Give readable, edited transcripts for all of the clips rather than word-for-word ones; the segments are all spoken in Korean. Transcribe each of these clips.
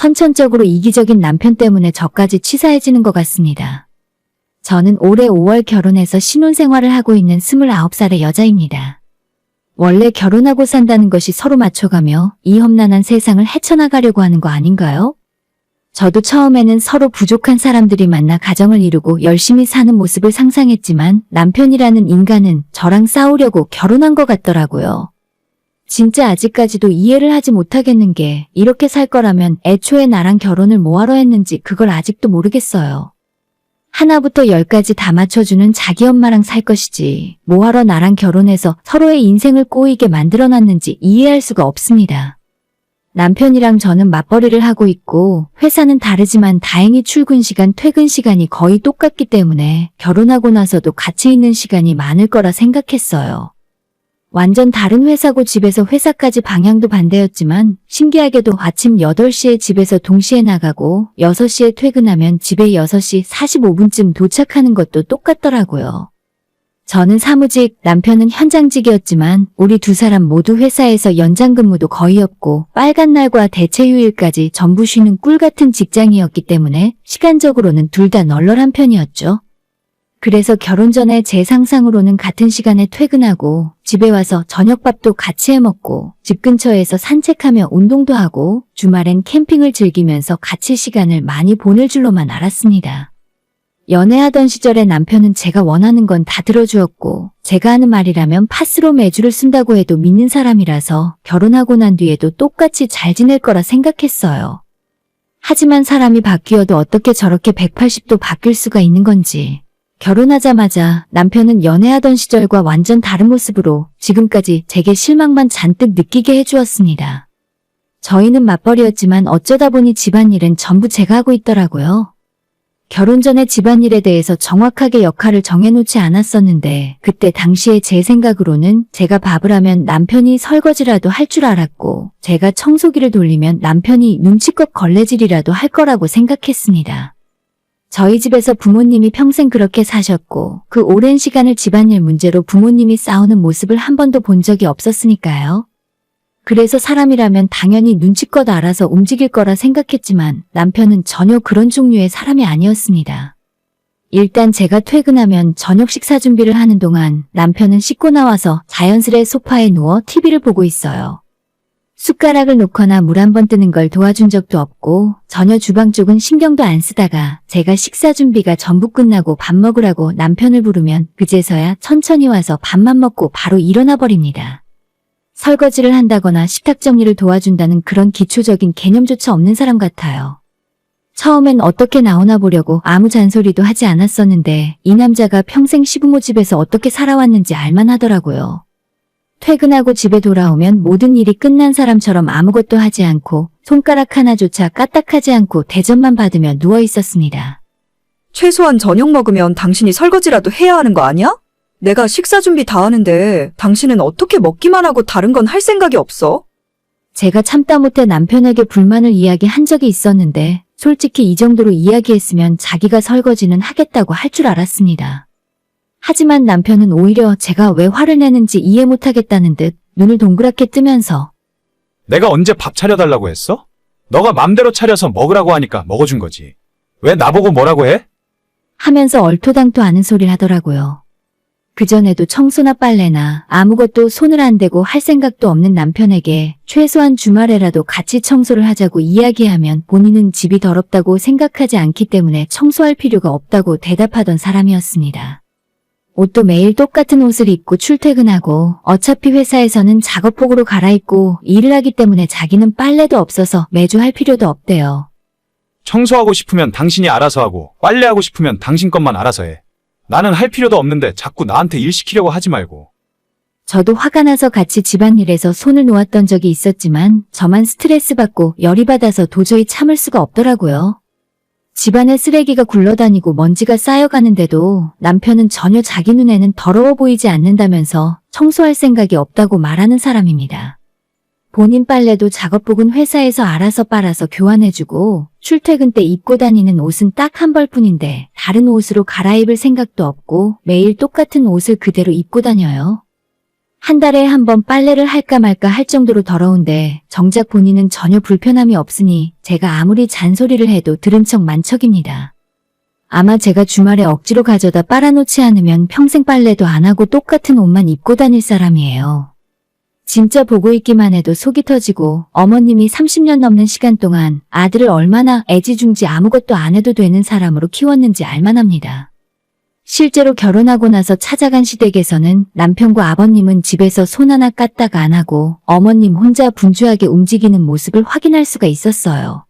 선천적으로 이기적인 남편 때문에 저까지 치사해지는 것 같습니다. 저는 올해 5월 결혼해서 신혼생활을 하고 있는 29살의 여자입니다. 원래 결혼하고 산다는 것이 서로 맞춰가며 이 험난한 세상을 헤쳐나가려고 하는 거 아닌가요? 저도 처음에는 서로 부족한 사람들이 만나 가정을 이루고 열심히 사는 모습을 상상했지만 남편이라는 인간은 저랑 싸우려고 결혼한 것 같더라고요. 진짜 아직까지도 이해를 하지 못하겠는 게 이렇게 살 거라면 애초에 나랑 결혼을 뭐하러 했는지 그걸 아직도 모르겠어요. 하나부터 열까지 다 맞춰주는 자기 엄마랑 살 것이지 뭐하러 나랑 결혼해서 서로의 인생을 꼬이게 만들어놨는지 이해할 수가 없습니다. 남편이랑 저는 맞벌이를 하고 있고 회사는 다르지만 다행히 출근 시간, 퇴근 시간이 거의 똑같기 때문에 결혼하고 나서도 같이 있는 시간이 많을 거라 생각했어요. 완전 다른 회사고 집에서 회사까지 방향도 반대였지만 신기하게도 아침 8시에 집에서 동시에 나가고 6시에 퇴근하면 집에 6시 45분쯤 도착하는 것도 똑같더라고요. 저는 사무직, 남편은 현장직이었지만 우리 두 사람 모두 회사에서 연장근무도 거의 없고 빨간 날과 대체휴일까지 전부 쉬는 꿀 같은 직장이었기 때문에 시간적으로는 둘 다 널널한 편이었죠. 그래서 결혼 전에 제 상상으로는 같은 시간에 퇴근하고 집에 와서 저녁밥도 같이 해먹고 집 근처에서 산책하며 운동도 하고 주말엔 캠핑을 즐기면서 같이 시간을 많이 보낼 줄로만 알았습니다. 연애하던 시절에 남편은 제가 원하는 건 다 들어주었고 제가 하는 말이라면 파스로 매주를 쓴다고 해도 믿는 사람이라서 결혼하고 난 뒤에도 똑같이 잘 지낼 거라 생각했어요. 하지만 사람이 바뀌어도 어떻게 저렇게 180도 바뀔 수가 있는 건지. 결혼하자마자 남편은 연애하던 시절과 완전 다른 모습으로 지금까지 제게 실망만 잔뜩 느끼게 해주었습니다. 저희는 맞벌이였지만 어쩌다 보니 집안일은 전부 제가 하고 있더라고요. 결혼 전에 집안일에 대해서 정확하게 역할을 정해놓지 않았었는데 그때 당시에 제 생각으로는 제가 밥을 하면 남편이 설거지라도 할 줄 알았고 제가 청소기를 돌리면 남편이 눈치껏 걸레질이라도 할 거라고 생각했습니다. 저희 집에서 부모님이 평생 그렇게 사셨고 그 오랜 시간을 집안일 문제로 부모님이 싸우는 모습을 한 번도 본 적이 없었으니까요. 그래서 사람이라면 당연히 눈치껏 알아서 움직일 거라 생각했지만 남편은 전혀 그런 종류의 사람이 아니었습니다. 일단 제가 퇴근하면 저녁 식사 준비를 하는 동안 남편은 씻고 나와서 자연스레 소파에 누워 TV를 보고 있어요. 숟가락을 놓거나 물 한 번 뜨는 걸 도와준 적도 없고 전혀 주방 쪽은 신경도 안 쓰다가 제가 식사 준비가 전부 끝나고 밥 먹으라고 남편을 부르면 그제서야 천천히 와서 밥만 먹고 바로 일어나 버립니다. 설거지를 한다거나 식탁 정리를 도와준다는 그런 기초적인 개념조차 없는 사람 같아요. 처음엔 어떻게 나오나 보려고 아무 잔소리도 하지 않았었는데 이 남자가 평생 시부모 집에서 어떻게 살아왔는지 알만하더라고요. 퇴근하고 집에 돌아오면 모든 일이 끝난 사람처럼 아무것도 하지 않고 손가락 하나조차 까딱하지 않고 대접만 받으며 누워 있었습니다. 최소한 저녁 먹으면 당신이 설거지라도 해야 하는 거 아니야? 내가 식사 준비 다 하는데 당신은 어떻게 먹기만 하고 다른 건 할 생각이 없어? 제가 참다 못해 남편에게 불만을 이야기한 적이 있었는데 솔직히 이 정도로 이야기했으면 자기가 설거지는 하겠다고 할 줄 알았습니다. 하지만 남편은 오히려 제가 왜 화를 내는지 이해 못하겠다는 듯 눈을 동그랗게 뜨면서 내가 언제 밥 차려달라고 했어? 너가 맘대로 차려서 먹으라고 하니까 먹어준 거지. 왜 나보고 뭐라고 해? 하면서 얼토당토 않은 소리를 하더라고요. 그전에도 청소나 빨래나 아무것도 손을 안 대고 할 생각도 없는 남편에게 최소한 주말에라도 같이 청소를 하자고 이야기하면 본인은 집이 더럽다고 생각하지 않기 때문에 청소할 필요가 없다고 대답하던 사람이었습니다. 옷도 매일 똑같은 옷을 입고 출퇴근하고 어차피 회사에서는 작업복으로 갈아입고 일을 하기 때문에 자기는 빨래도 없어서 매주 할 필요도 없대요. 청소하고 싶으면 당신이 알아서 하고 빨래하고 싶으면 당신 것만 알아서 해. 나는 할 필요도 없는데 자꾸 나한테 일 시키려고 하지 말고. 저도 화가 나서 같이 집안일에서 손을 놓았던 적이 있었지만 저만 스트레스 받고 열이 받아서 도저히 참을 수가 없더라고요. 집안에 쓰레기가 굴러다니고 먼지가 쌓여가는데도 남편은 전혀 자기 눈에는 더러워 보이지 않는다면서 청소할 생각이 없다고 말하는 사람입니다. 본인 빨래도 작업복은 회사에서 알아서 빨아서 교환해주고 출퇴근 때 입고 다니는 옷은 딱 한 벌뿐인데 다른 옷으로 갈아입을 생각도 없고 매일 똑같은 옷을 그대로 입고 다녀요. 한 달에 한 번 빨래를 할까 말까 할 정도로 더러운데 정작 본인은 전혀 불편함이 없으니 제가 아무리 잔소리를 해도 들은 척 만척입니다. 아마 제가 주말에 억지로 가져다 빨아놓지 않으면 평생 빨래도 안 하고 똑같은 옷만 입고 다닐 사람이에요. 진짜 보고 있기만 해도 속이 터지고 어머님이 30년 넘는 시간 동안 아들을 얼마나 애지중지 아무것도 안 해도 되는 사람으로 키웠는지 알만합니다. 실제로 결혼하고 나서 찾아간 시댁에서는 남편과 아버님은 집에서 손 하나 까딱 안 하고 어머님 혼자 분주하게 움직이는 모습을 확인할 수가 있었어요.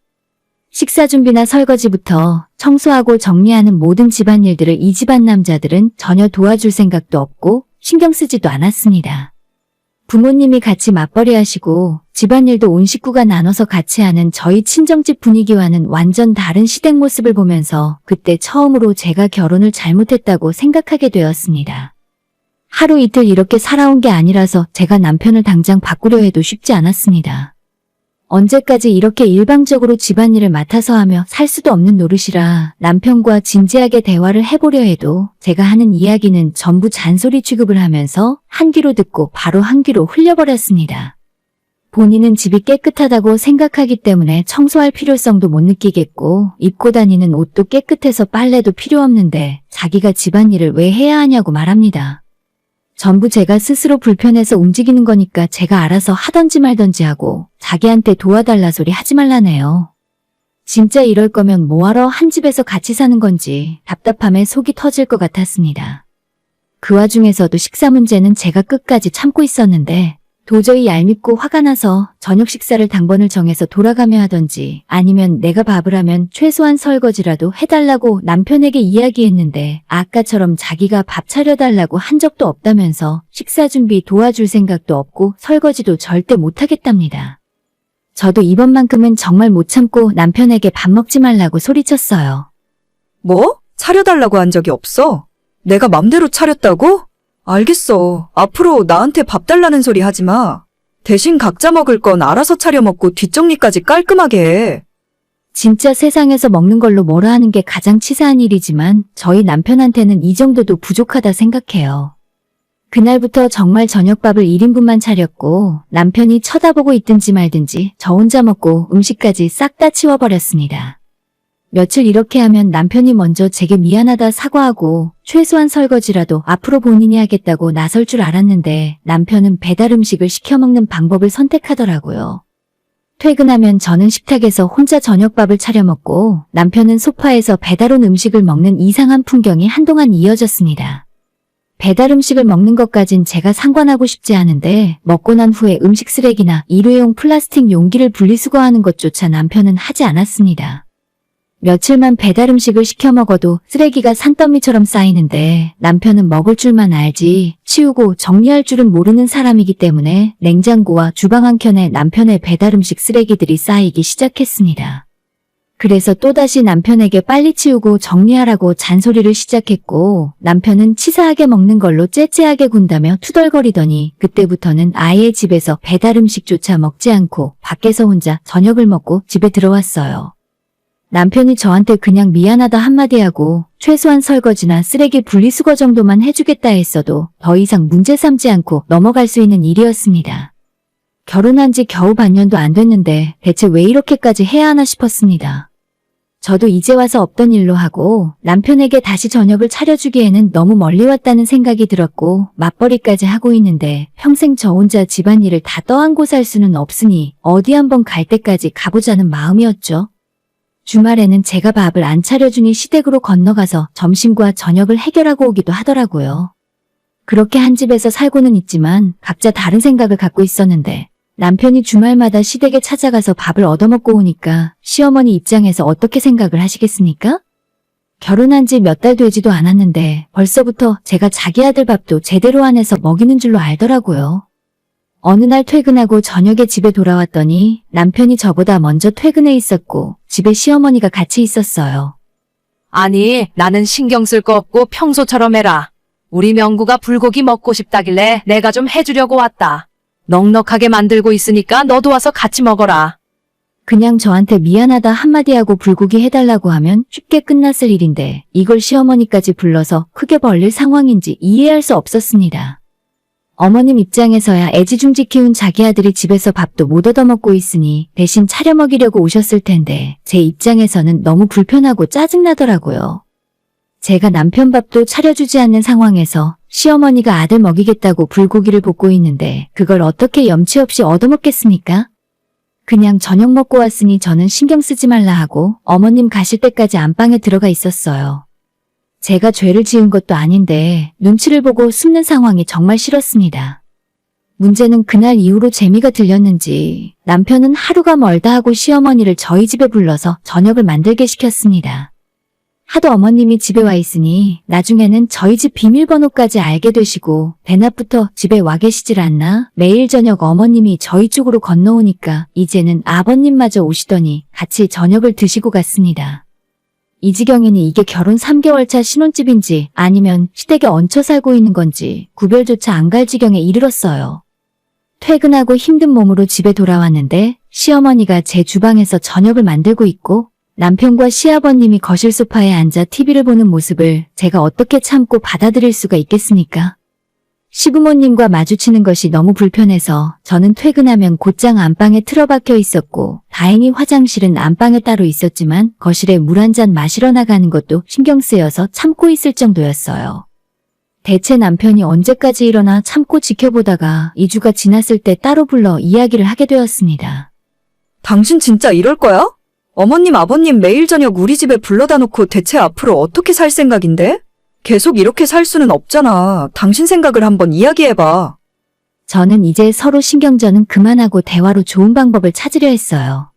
식사 준비나 설거지부터 청소하고 정리하는 모든 집안일들을 이 집안 남자들은 전혀 도와줄 생각도 없고 신경 쓰지도 않았습니다. 부모님이 같이 맞벌이 하시고 집안일도 온 식구가 나눠서 같이 하는 저희 친정집 분위기와는 완전 다른 시댁 모습을 보면서 그때 처음으로 제가 결혼을 잘못했다고 생각하게 되었습니다. 하루 이틀 이렇게 살아온 게 아니라서 제가 남편을 당장 바꾸려 해도 쉽지 않았습니다. 언제까지 이렇게 일방적으로 집안일을 맡아서 하며 살 수도 없는 노릇이라 남편과 진지하게 대화를 해보려 해도 제가 하는 이야기는 전부 잔소리 취급을 하면서 한 귀로 듣고 바로 한 귀로 흘려버렸습니다. 본인은 집이 깨끗하다고 생각하기 때문에 청소할 필요성도 못 느끼겠고 입고 다니는 옷도 깨끗해서 빨래도 필요 없는데 자기가 집안일을 왜 해야 하냐고 말합니다. 전부 제가 스스로 불편해서 움직이는 거니까 제가 알아서 하던지 말던지 하고 자기한테 도와달라 소리 하지 말라네요. 진짜 이럴 거면 뭐하러 한 집에서 같이 사는 건지 답답함에 속이 터질 것 같았습니다. 그 와중에서도 식사 문제는 제가 끝까지 참고 있었는데 도저히 얄밉고 화가 나서 저녁 식사를 당번을 정해서 돌아가며 하던지 아니면 내가 밥을 하면 최소한 설거지라도 해달라고 남편에게 이야기했는데 아까처럼 자기가 밥 차려달라고 한 적도 없다면서 식사 준비 도와줄 생각도 없고 설거지도 절대 못하겠답니다. 저도 이번만큼은 정말 못 참고 남편에게 밥 먹지 말라고 소리쳤어요. 뭐? 차려달라고 한 적이 없어? 내가 맘대로 차렸다고? 알겠어. 앞으로 나한테 밥 달라는 소리 하지 마. 대신 각자 먹을 건 알아서 차려 먹고 뒷정리까지 깔끔하게 해. 진짜 세상에서 먹는 걸로 뭐라 하는 게 가장 치사한 일이지만 저희 남편한테는 이 정도도 부족하다 생각해요. 그날부터 정말 저녁밥을 1인분만 차렸고 남편이 쳐다보고 있든지 말든지 저 혼자 먹고 음식까지 싹 다 치워버렸습니다. 며칠 이렇게 하면 남편이 먼저 제게 미안하다 사과하고 최소한 설거지라도 앞으로 본인이 하겠다고 나설 줄 알았는데 남편은 배달 음식을 시켜 먹는 방법을 선택하더라고요. 퇴근하면 저는 식탁에서 혼자 저녁밥을 차려 먹고 남편은 소파에서 배달 온 음식을 먹는 이상한 풍경이 한동안 이어졌습니다. 배달 음식을 먹는 것까진 제가 상관하고 싶지 않은데 먹고 난 후에 음식 쓰레기나 일회용 플라스틱 용기를 분리수거하는 것조차 남편은 하지 않았습니다. 며칠만 배달 음식을 시켜 먹어도 쓰레기가 산더미처럼 쌓이는데 남편은 먹을 줄만 알지 치우고 정리할 줄은 모르는 사람이기 때문에 냉장고와 주방 한켠에 남편의 배달 음식 쓰레기들이 쌓이기 시작했습니다. 그래서 또다시 남편에게 빨리 치우고 정리하라고 잔소리를 시작했고 남편은 치사하게 먹는 걸로 째째하게 군다며 투덜거리더니 그때부터는 아예 집에서 배달 음식조차 먹지 않고 밖에서 혼자 저녁을 먹고 집에 들어왔어요. 남편이 저한테 그냥 미안하다 한마디 하고 최소한 설거지나 쓰레기 분리수거 정도만 해주겠다 했어도 더 이상 문제 삼지 않고 넘어갈 수 있는 일이었습니다. 결혼한 지 겨우 반년도 안 됐는데 대체 왜 이렇게까지 해야 하나 싶었습니다. 저도 이제 와서 없던 일로 하고 남편에게 다시 저녁을 차려주기에는 너무 멀리 왔다는 생각이 들었고 맞벌이까지 하고 있는데 평생 저 혼자 집안일을 다 떠안고 살 수는 없으니 어디 한번 갈 때까지 가보자는 마음이었죠. 주말에는 제가 밥을 안 차려주니 시댁으로 건너가서 점심과 저녁을 해결하고 오기도 하더라고요. 그렇게 한 집에서 살고는 있지만 각자 다른 생각을 갖고 있었는데 남편이 주말마다 시댁에 찾아가서 밥을 얻어먹고 오니까 시어머니 입장에서 어떻게 생각을 하시겠습니까? 결혼한 지 몇 달 되지도 않았는데 벌써부터 제가 자기 아들 밥도 제대로 안 해서 먹이는 줄로 알더라고요. 어느 날 퇴근하고 저녁에 집에 돌아왔더니 남편이 저보다 먼저 퇴근해 있었고 집에 시어머니가 같이 있었어요. 아니, 나는 신경 쓸 거 없고 평소처럼 해라. 우리 명구가 불고기 먹고 싶다길래 내가 좀 해주려고 왔다. 넉넉하게 만들고 있으니까 너도 와서 같이 먹어라. 그냥 저한테 미안하다 한마디 하고 불고기 해달라고 하면 쉽게 끝났을 일인데 이걸 시어머니까지 불러서 크게 벌릴 상황인지 이해할 수 없었습니다. 어머님 입장에서야 애지중지 키운 자기 아들이 집에서 밥도 못 얻어먹고 있으니 대신 차려 먹이려고 오셨을 텐데 제 입장에서는 너무 불편하고 짜증나더라고요. 제가 남편 밥도 차려주지 않는 상황에서 시어머니가 아들 먹이겠다고 불고기를 볶고 있는데 그걸 어떻게 염치 없이 얻어먹겠습니까? 그냥 저녁 먹고 왔으니 저는 신경 쓰지 말라 하고 어머님 가실 때까지 안방에 들어가 있었어요. 제가 죄를 지은 것도 아닌데 눈치를 보고 숨는 상황이 정말 싫었습니다. 문제는 그날 이후로 재미가 들렸는지 남편은 하루가 멀다 하고 시어머니를 저희 집에 불러서 저녁을 만들게 시켰습니다. 하도 어머님이 집에 와 있으니 나중에는 저희 집 비밀번호까지 알게 되시고 대낮부터 집에 와 계시질 않나 매일 저녁 어머님이 저희 쪽으로 건너오니까 이제는 아버님마저 오시더니 같이 저녁을 드시고 갔습니다. 이 지경이니 이게 결혼 3개월 차 신혼집인지 아니면 시댁에 얹혀 살고 있는 건지 구별조차 안 갈 지경에 이르렀어요. 퇴근하고 힘든 몸으로 집에 돌아왔는데 시어머니가 제 주방에서 저녁을 만들고 있고 남편과 시아버님이 거실 소파에 앉아 TV를 보는 모습을 제가 어떻게 참고 받아들일 수가 있겠습니까? 시부모님과 마주치는 것이 너무 불편해서 저는 퇴근하면 곧장 안방에 틀어박혀 있었고 다행히 화장실은 안방에 따로 있었지만 거실에 물 한 잔 마시러 나가는 것도 신경 쓰여서 참고 있을 정도였어요. 대체 남편이 언제까지 일어나 참고 지켜보다가 2주가 지났을 때 따로 불러 이야기를 하게 되었습니다. 당신 진짜 이럴 거야? 어머님, 아버님 매일 저녁 우리 집에 불러다 놓고 대체 앞으로 어떻게 살 생각인데? 계속 이렇게 살 수는 없잖아. 당신 생각을 한번 이야기해봐. 저는 이제 서로 신경전은 그만하고 대화로 좋은 방법을 찾으려 했어요.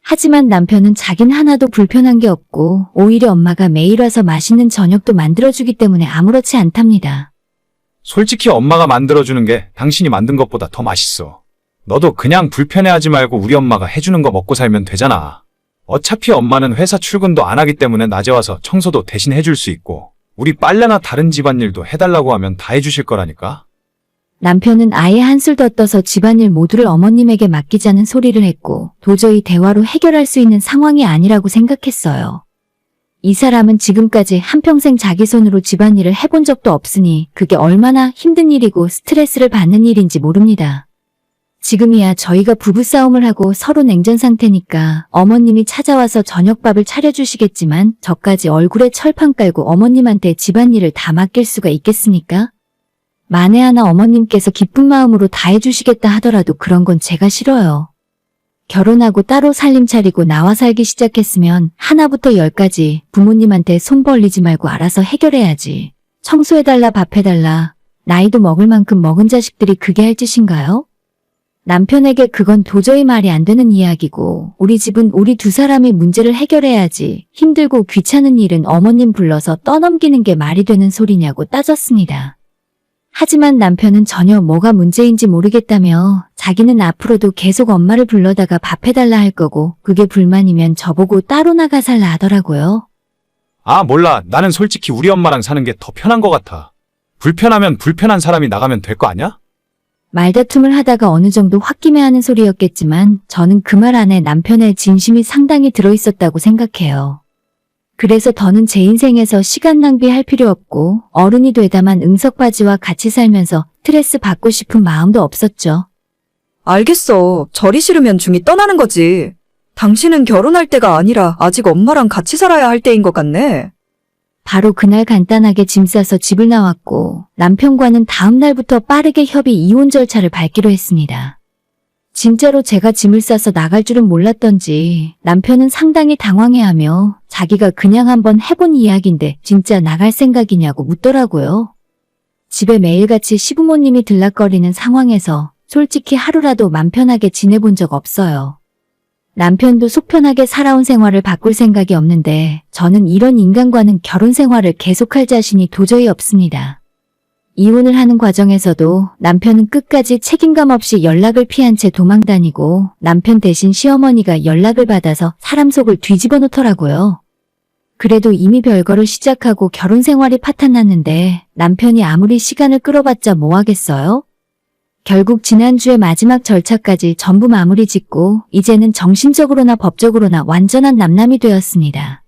하지만 남편은 자긴 하나도 불편한 게 없고 오히려 엄마가 매일 와서 맛있는 저녁도 만들어주기 때문에 아무렇지 않답니다. 솔직히 엄마가 만들어주는 게 당신이 만든 것보다 더 맛있어. 너도 그냥 불편해하지 말고 우리 엄마가 해주는 거 먹고 살면 되잖아. 어차피 엄마는 회사 출근도 안 하기 때문에 낮에 와서 청소도 대신 해줄 수 있고 우리 빨래나 다른 집안일도 해달라고 하면 다 해주실 거라니까. 남편은 아예 한술 더 떠서 집안일 모두를 어머님에게 맡기자는 소리를 했고 도저히 대화로 해결할 수 있는 상황이 아니라고 생각했어요. 이 사람은 지금까지 한평생 자기 손으로 집안일을 해본 적도 없으니 그게 얼마나 힘든 일이고 스트레스를 받는 일인지 모릅니다. 지금이야 저희가 부부싸움을 하고 서로 냉전 상태니까 어머님이 찾아와서 저녁밥을 차려주시겠지만 저까지 얼굴에 철판 깔고 어머님한테 집안일을 다 맡길 수가 있겠습니까? 만에 하나 어머님께서 기쁜 마음으로 다 해주시겠다 하더라도 그런 건 제가 싫어요. 결혼하고 따로 살림 차리고 나와 살기 시작했으면 하나부터 10까지 부모님한테 손 벌리지 말고 알아서 해결해야지. 청소해달라 밥해달라 나이도 먹을 만큼 먹은 자식들이 그게 할 짓인가요? 남편에게 그건 도저히 말이 안 되는 이야기고 우리 집은 우리 두 사람이 문제를 해결해야지 힘들고 귀찮은 일은 어머님 불러서 떠넘기는 게 말이 되는 소리냐고 따졌습니다. 하지만 남편은 전혀 뭐가 문제인지 모르겠다며 자기는 앞으로도 계속 엄마를 불러다가 밥해달라 할 거고 그게 불만이면 저보고 따로 나가 살라 하더라고요. 아, 몰라. 나는 솔직히 우리 엄마랑 사는 게 더 편한 것 같아. 불편하면 불편한 사람이 나가면 될 거 아니야? 말다툼을 하다가 어느 정도 홧김에하는 소리였겠지만 저는 그 말 안에 남편의 진심이 상당히 들어있었다고 생각해요. 그래서 더는 제 인생에서 시간 낭비할 필요 없고 어른이 되다만 응석바지와 같이 살면서 스트레스 받고 싶은 마음도 없었죠. 알겠어. 절이 싫으면 중이 떠나는 거지. 당신은 결혼할 때가 아니라 아직 엄마랑 같이 살아야 할 때인 것 같네. 바로 그날 간단하게 짐 싸서 집을 나왔고 남편과는 다음 날부터 빠르게 협의 이혼 절차를 밟기로 했습니다. 진짜로 제가 짐을 싸서 나갈 줄은 몰랐던지 남편은 상당히 당황해하며 자기가 그냥 한번 해본 이야기인데 진짜 나갈 생각이냐고 묻더라고요. 집에 매일같이 시부모님이 들락거리는 상황에서 솔직히 하루라도 맘 편하게 지내본 적 없어요. 남편도 속 편하게 살아온 생활을 바꿀 생각이 없는데 저는 이런 인간과는 결혼 생활을 계속할 자신이 도저히 없습니다. 이혼을 하는 과정에서도 남편은 끝까지 책임감 없이 연락을 피한 채 도망다니고 남편 대신 시어머니가 연락을 받아서 사람 속을 뒤집어 놓더라고요. 그래도 이미 별거를 시작하고 결혼 생활이 파탄났는데 남편이 아무리 시간을 끌어봤자 뭐 하겠어요? 결국 지난주에 마지막 절차까지 전부 마무리 짓고 이제는 정신적으로나 법적으로나 완전한 남남이 되었습니다.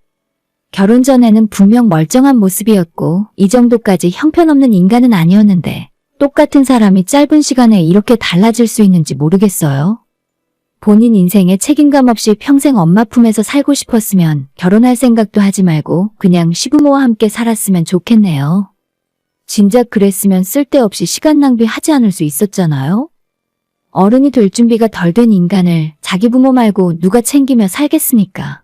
결혼 전에는 분명 멀쩡한 모습이었고 이 정도까지 형편없는 인간은 아니었는데 똑같은 사람이 짧은 시간에 이렇게 달라질 수 있는지 모르겠어요. 본인 인생에 책임감 없이 평생 엄마 품에서 살고 싶었으면 결혼할 생각도 하지 말고 그냥 시부모와 함께 살았으면 좋겠네요. 진작 그랬으면 쓸데없이 시간 낭비하지 않을 수 있었잖아요. 어른이 될 준비가 덜 된 인간을 자기 부모 말고 누가 챙기며 살겠습니까?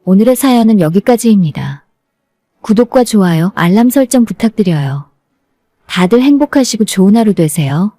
오늘의 사연은 여기까지입니다. 구독과 좋아요, 알람 설정 부탁드려요. 다들 행복하시고 좋은 하루 되세요.